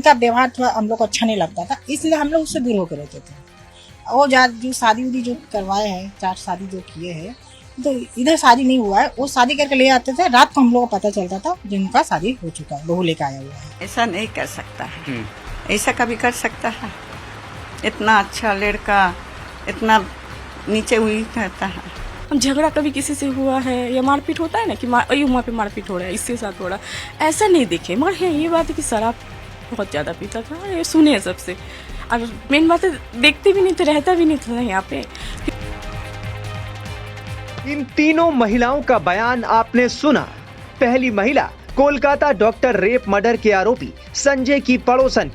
उनका व्यवहार थोड़ा हम लोग को अच्छा नहीं लगता था, इसलिए हम लोग उससे दूर होकर रहते थे। वो जो शादी उदी जो करवाए हैं, 4 शादी जो किए हैं, तो इधर शादी नहीं हुआ है, वो शादी करके ले आते थे, रात को हम लोग को पता चलता था जिनका शादी हो चुका है, बहू लेकर आया हुआ है। ऐसा नहीं कर सकता है, ऐसा कभी कर सकता है? इतना अच्छा लड़का इतना नीचे हुई करता है। झगड़ा कभी किसी से हुआ है या मारपीट होता है ना कि वहाँ पे मारपीट हो रहा है, इसके साथ हो रहा है, ऐसा नहीं देखे। मगर है ये बात है कि शराब बहुत ज़्यादा पीता था, ये सुने हैं सबसे। और मेन बात है देखते भी नहीं थे, रहता भी नहीं था यहाँ पे। इन तीनों महिलाओं का बयान आपने सुना। पहली महिला कोलकाता डॉक्टर रेप मर्डर के आरोपी संजय की पड़ोसन,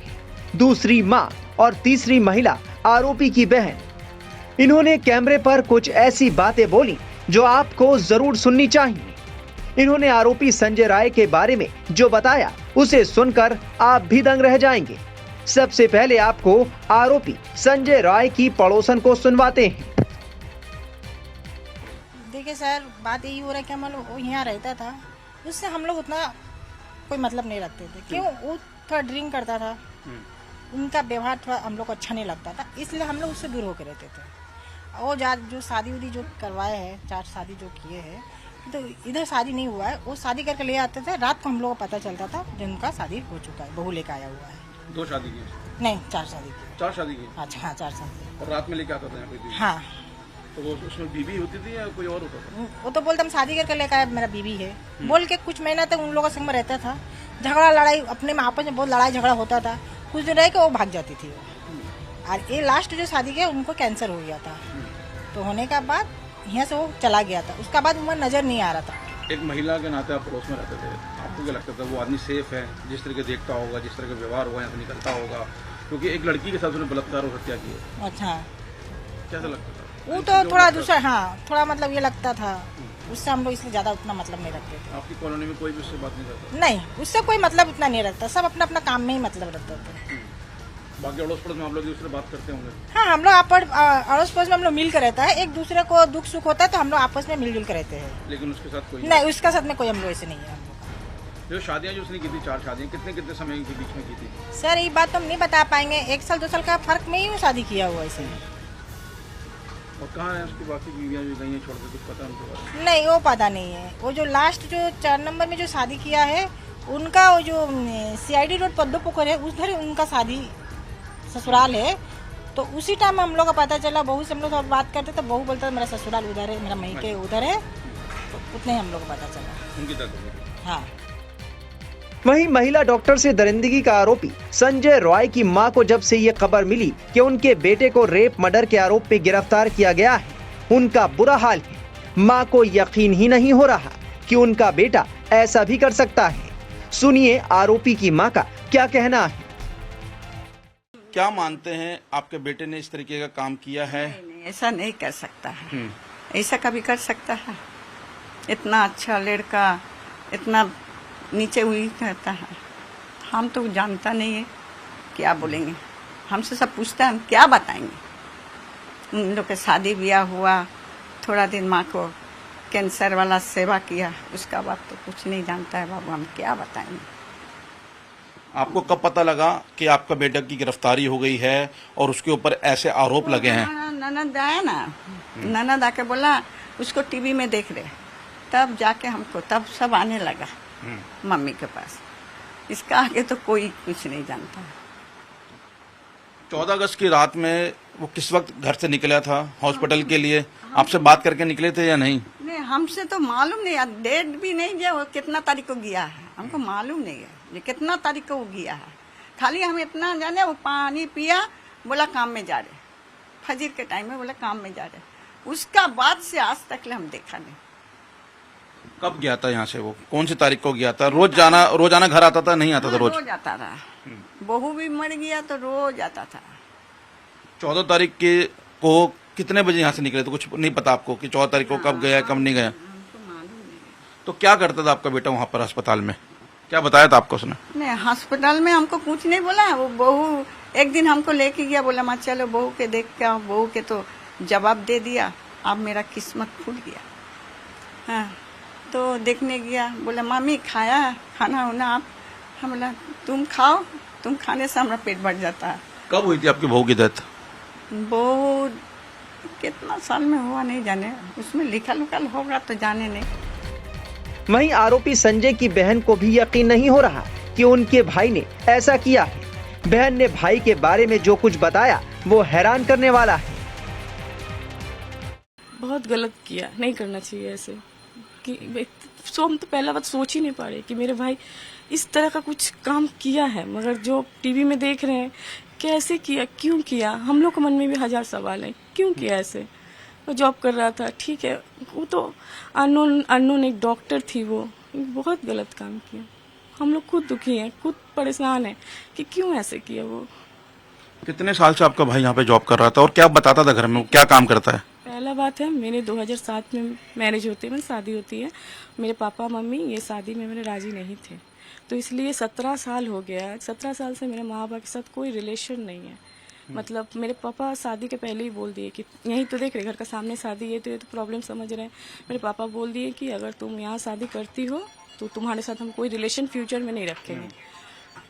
दूसरी मां और तीसरी महिला आरोपी की बहन। इन्होंने कैमरे पर कुछ ऐसी बातें बोली जो आपको जरूर सुननी चाहिए। इन्होंने आरोपी संजय राय के बारे में जो बताया उसे सुनकर आप भी दंग रह जाएंगे। सबसे पहले आपको आरोपी संजय राय की पड़ोसन को सुनवाते हैं। देखिए सर, बात यही हो रहा है कि हम लोग वो यहाँ रहता था, उससे हम लोग उतना कोई मतलब नहीं रखते थे। क्यों? वो थोड़ा ड्रिंक करता था, उनका व्यवहार थोड़ा हम लोग को अच्छा नहीं लगता था, इसलिए हम लोग उससे दूर होकर रहते थे। वो जो शादी उदी जो करवाए हैं, 4 शादी जो किए हैं, तो इधर शादी नहीं हुआ है, वो शादी करके ले आते थे, रात को हम लोग को पता चलता था जिनका शादी हो चुका है, बहू लेकर आया हुआ है। 2 शादी की? नहीं, 4 शादी की। 4 शादी की? अच्छा हाँ, 4 शादी। और रात में लेके आता था यहाँ पे? हाँ। तो वो उसमें बीवी होती थी या कोई और होता था? वो तो बोलता हम शादी करके लेकर आए, मेरा बीवी है बोल के कुछ महीना तक उन लोगों के संग में रहता था। झगड़ा लड़ाई अपने में आपस में बहुत लड़ाई झगड़ा होता था, कुछ दिन रह के वो भाग जाती थी। और ये लास्ट जो शादी किया उनको कैंसर हो गया था, तो होने का बाद यहाँ से वो चला गया था, उसका बाद उम्र नजर नहीं आ रहा था। एक महिला के नाते आप पड़ोस में रहते थे, आपको क्या लगता था वो आदमी सेफ है? जिस तरह के देखता होगा, जिस तरह का व्यवहार हुआ यहाँ से निकलता होगा, क्योंकि एक लड़की के साथ उसने बलात्कार और हत्या की है। अच्छा, कैसा लगता था? वो तो थोड़ा दूसरा, हाँ थोड़ा मतलब ये लगता था, उससे हम लोग इसलिए ज्यादा उतना मतलब नहीं रखते थे। आपकी कॉलोनी में कोई भी उससे बात नहीं करता? नहीं, उससे कोई मतलब उतना नहीं रखता, सब अपना अपना काम में ही मतलब रखते थे। बाकी अड़ोस पड़ोस में आप लोग दूसरे बात करते होंगे? हाँ, हम लोग अड़ोस पड़ोस में हम लोग मिल कर रहता है, एक दूसरे को दुख सुख होता है तो हम लोग आपस में मिलजुल कर रहते हैं। लेकिन उसके साथ कोई नहीं, उसका साथ में कोई हम लोग ऐसे नहीं है। हम लोग जो शादियाँ जो उसने की थी, 4 शादियाँ, कितने समय के बीच में की थी? सर ये बात तो हम नहीं बता पाएंगे, 1 साल 2 साल का फर्क में ही वो शादी किया हुआ ऐसे। और कहाँ है उसकी बाकी बीवियाँ जो गई हैं छोड़ के, कुछ पता है उनके बारे में? नहीं, वो पता नहीं है। वो जो लास्ट जो 4 नंबर में जो शादी किया है, उनका वो जो CID रोड पद्दो पोखर है, उधर उनका शादी ससुराल है। तो उसी टाइम हम लोग को पता चला, बहू से हम लोग बात करते तो बहू बोलता मेरा ससुराल उधर है, मेरा मई के उधर है, तो उतने ही हम लोग को पता चला। उनकी डेथ हो गई? हाँ। वहीं महिला डॉक्टर से दरिंदगी का आरोपी संजय रॉय की मां को जब से ये खबर मिली कि उनके बेटे को रेप मर्डर के आरोप में गिरफ्तार किया गया है, उनका बुरा हाल है। मां को यकीन ही नहीं हो रहा कि उनका बेटा ऐसा भी कर सकता है। सुनिए आरोपी की मां का क्या कहना है। क्या मानते हैं, आपके बेटे ने इस तरीके का काम किया है? नहीं, ऐसा नहीं कर सकता है, ऐसा कभी कर सकता है? इतना अच्छा लड़का इतना नीचे हुई करता है, हम तो जानता नहीं है, क्या बोलेंगे? हमसे सब पूछता है, हम क्या बताएंगे? उन लोग के शादी ब्याह हुआ, थोड़ा दिन माँ को कैंसर वाला सेवा किया, उसका बाद तो कुछ नहीं जानता है बाबू, हम क्या बताएंगे? आपको कब पता लगा कि आपका बेटा की गिरफ्तारी हो गई है और उसके ऊपर ऐसे आरोप लगे हैं? ननद आया ना, ननद आके बोला उसको टीवी में देख रहे, तब जाके हमको तब सब आने लगा मम्मी के पास। इसका आगे तो कोई कुछ नहीं जानता। 14 अगस्त की रात में वो किस वक्त घर से निकला था हॉस्पिटल के लिए? आपसे बात करके निकले थे या नहीं? नहीं, हमसे तो मालूम नहीं, डेट भी नहीं है, वो कितना तारीख को गया है हमको मालूम नहीं है, ये कितना तारीख को वो गया है। खाली हम इतना जाने वो पानी पिया, बोला काम में जा रहे, फजर के टाइम में बोला काम में जा रहे, उसका बाद से आज तक हम देखा नहीं। कब गया था यहाँ से? वो कौन सी तारीख को गया था? रोजाना घर आता था? नहीं आता था? रोज आता था। बहू भी मर गया तो रोज आता था। 14 तारीख के को कितने बजे यहाँ से निकले थे? कुछ नहीं पता आपको कि 14 तारीख को कब गया, कब नहीं गया? हमको मालूम नहीं। तो क्या करता था आपका बेटा वहाँ पर अस्पताल में? क्या बताया था आपको उसने? नहीं, अस्पताल में हमको कुछ नहीं बोला। वो बहू एक दिन हमको लेके गया, बोला माँ चलो बहू के देख के आओ। बहू के तो जवाब दे दिया, अब मेरा किस्मत फूट गया। हाँ, तो देखने गया, बोला मामी खाया खाना होना आप? हम बोला तुम खाओ तुम खाने से हमारा पेट बढ़ जाता है। कब हुई थी आपकी बहू की डेथ? वो कितना साल में हुआ नहीं जाने, उसमें लिखल उखल होगा तो जाने नहीं। वहीं आरोपी संजय की बहन को भी यकीन नहीं हो रहा कि उनके भाई ने ऐसा किया है। बहन ने भाई के बारे में जो कुछ बताया वो हैरान करने वाला है। बहुत गलत किया, नहीं करना चाहिए ऐसे कि हम तो पहला बात सोच ही नहीं पा रहे कि मेरे भाई इस तरह का कुछ काम किया है, मगर जो टीवी में देख रहे हैं कैसे किया, क्यों किया, हम लोग के मन में भी हजार सवाल है, क्यों किया ऐसे। वो जॉब कर रहा था, ठीक है, वो तो अननोन एक डॉक्टर थी, वो बहुत गलत काम किया। हम लोग खुद दुखी हैं, खुद परेशान हैं कि क्यों ऐसे किया। वो कितने साल से आपका भाई यहाँ पे जॉब कर रहा था और क्या बताता था घर में, क्या काम करता है? पहला बात है, मेरे 2007 में मैरिज होती है, मेरी शादी होती है। मेरे पापा मम्मी ये शादी में मेरे राजी नहीं थे, तो इसलिए 17 साल हो गया। 17 साल से मेरे माँ बाप के साथ कोई रिलेशन नहीं है। मतलब मेरे पापा शादी के पहले ही बोल दिए कि यहीं तो देख रहे घर का सामने शादी है, तो ये तो प्रॉब्लम समझ रहे हैं। मेरे पापा बोल दिए कि अगर तुम यहाँ शादी करती हो तो तुम्हारे साथ हम कोई रिलेशन फ्यूचर में नहीं रखेंगे।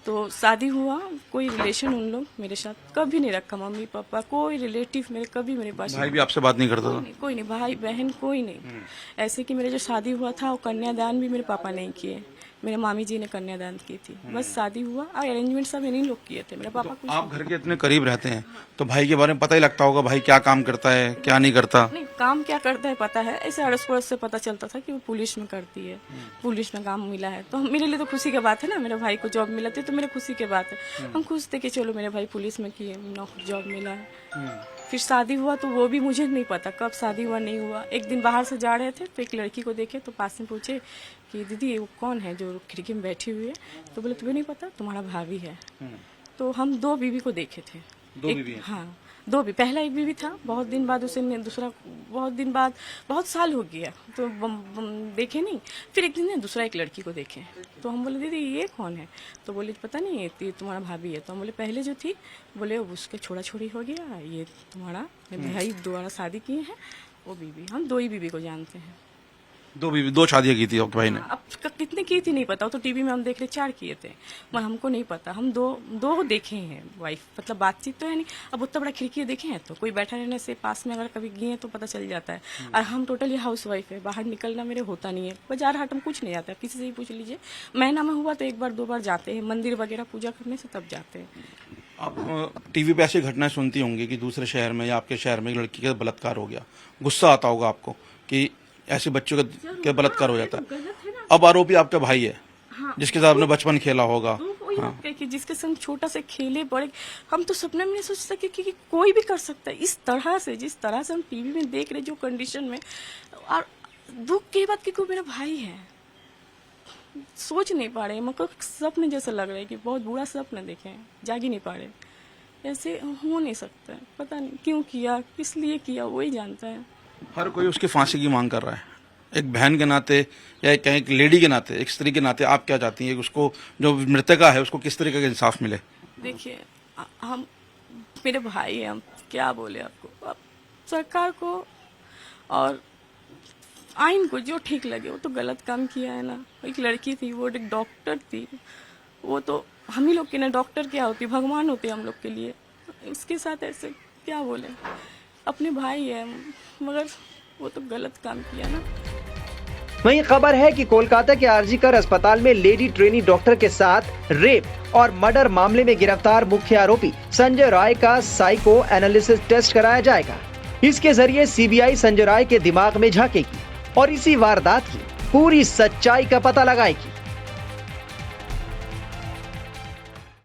तो शादी हुआ, कोई रिलेशन उन लोग मेरे साथ कभी नहीं रखा। मम्मी पापा कोई रिलेटिव मेरे कभी मेरे पास भाई भी आपसे बात नहीं करता था? कोई नहीं, भाई बहन कोई नहीं। ऐसे कि मेरे जो शादी हुआ था वो कन्यादान भी मेरे पापा नहीं किए, मेरे मामी जी ने कन्यादान की थी। बस शादी हुआ और अरेंजमेंट सब इन्हीं लोग किए थे, मेरे पापा कुछ आप घर के इतने करीब रहते हैं तो भाई के बारे में पता ही लगता होगा, भाई क्या काम करता है क्या नहीं करता? नहीं, काम क्या करता है पता है, ऐसे अड़ोस पड़ोस से पता चलता था कि वो पुलिस में करती है, पुलिस में काम मिला है। तो मेरे लिए तो खुशी की बात है ना, मेरे भाई को जॉब मिला थी तो मेरे खुशी की बात है। हम खुश थे कि चलो मेरे भाई पुलिस में किए, नौकरी जॉब मिला है। फिर शादी हुआ तो वो भी मुझे नहीं पता कब शादी हुआ नहीं हुआ। एक दिन बाहर से जा रहे थे तो एक लड़की को देखे तो पास में पूछे कि दीदी वो कौन है जो खिड़की में बैठी हुई है, तो बोले तुम्हें नहीं पता, तुम्हारा भाभी है। तो हम 2 बीवी को देखे थे। 2 बीवी? हाँ, 2 बीवी। पहला एक बीवी था, बहुत दिन बाद उसे दूसरा, बहुत दिन बाद, बहुत साल हो गया तो देखे नहीं। फिर एक दिन दूसरा एक लड़की को देखे तो हम बोले दीदी ये कौन है, तो बोले पता नहीं ये तुम्हारा भाभी है। तो हम बोले पहले जो थी, बोले उसके छोड़ा छोड़ी हो गया, ये तुम्हारा भाई दोबारा शादी किए हैं वो बीवी। हम 2 ही बीवी को जानते हैं। 2 बीवी, 2 शादियां की थी आपके भाई ने? अब कितने की थी नहीं पता, तो टीवी में हम देख रहे 4 किए थे, मगर हमको नहीं पता। हम दो देखे हैं वाइफ, मतलब बातचीत तो है नहीं। अब उतना बड़ा खिड़की देखे हैं तो कोई बैठा रहने से पास में अगर कभी गए तो पता चल जाता है। और हम टोटली हाउस वाइफ है, बाहर निकलना मेरे होता नहीं है, बाजार हाट हम कुछ नहीं आता है, किसी से ही पूछ लीजिए। महीना में हुआ तो 1 बार 2 बार जाते हैं, मंदिर वगैरह पूजा करने से तब जाते हैं। आप टीवी पे ऐसी घटनाएं सुनती होंगी कि दूसरे शहर में या आपके शहर में एक लड़की का बलात्कार हो गया, गुस्सा आता होगा आपको कि ऐसे बच्चों का बलात्कार हो जाता है। अब आरोपी आपका भाई है, जिसके साथ आपने बचपन खेला होगा। हाँ। कि जिसके संग छोटा से खेले बड़े, हम तो सपने में नहीं सोच सके कि कोई भी कर सकता है इस तरह से, जिस तरह से हम टीवी में देख रहे जो कंडीशन में। और दुख की बात कि कोई मेरा भाई है, सोच नहीं पा रहे, मतलब सपने जैसा लग रहा है कि बहुत बुरा सपना देखे हैं, जाग ही नहीं पा रहे। ऐसे हो नहीं सकता है, पता नहीं क्यों किया, किस लिए किया, वही जानता है। हर कोई उसकी फांसी की मांग कर रहा है। एक बहन के नाते या एक लेडी के नाते, एक स्त्री के नाते आप क्या चाहती हैं कि उसको, जो मृतका है, उसको किस तरीके का इंसाफ मिले? देखिए, हम मेरे भाई हैं, हम क्या बोले आपको। अब सरकार को और आइन को जो ठीक लगे, वो तो गलत काम किया है ना। एक लड़की थी, वो एक डॉक्टर थी, वो तो हम ही लोग के ना, डॉक्टर क्या होती, भगवान होते हम लोग के लिए। इसके साथ ऐसे क्या बोले, अपने भाई है, मगर वो तो गलत काम किया ना। वहीं खबर है कि कोलकाता के आरजीकर अस्पताल में लेडी ट्रेनी डॉक्टर के साथ रेप और मर्डर मामले में गिरफ्तार मुख्य आरोपी संजय राय का साइको एनालिसिस टेस्ट कराया जाएगा। इसके जरिए सीबीआई संजय राय के दिमाग में झांकेगी और इसी वारदात की पूरी सच्चाई का पता लगाएगी।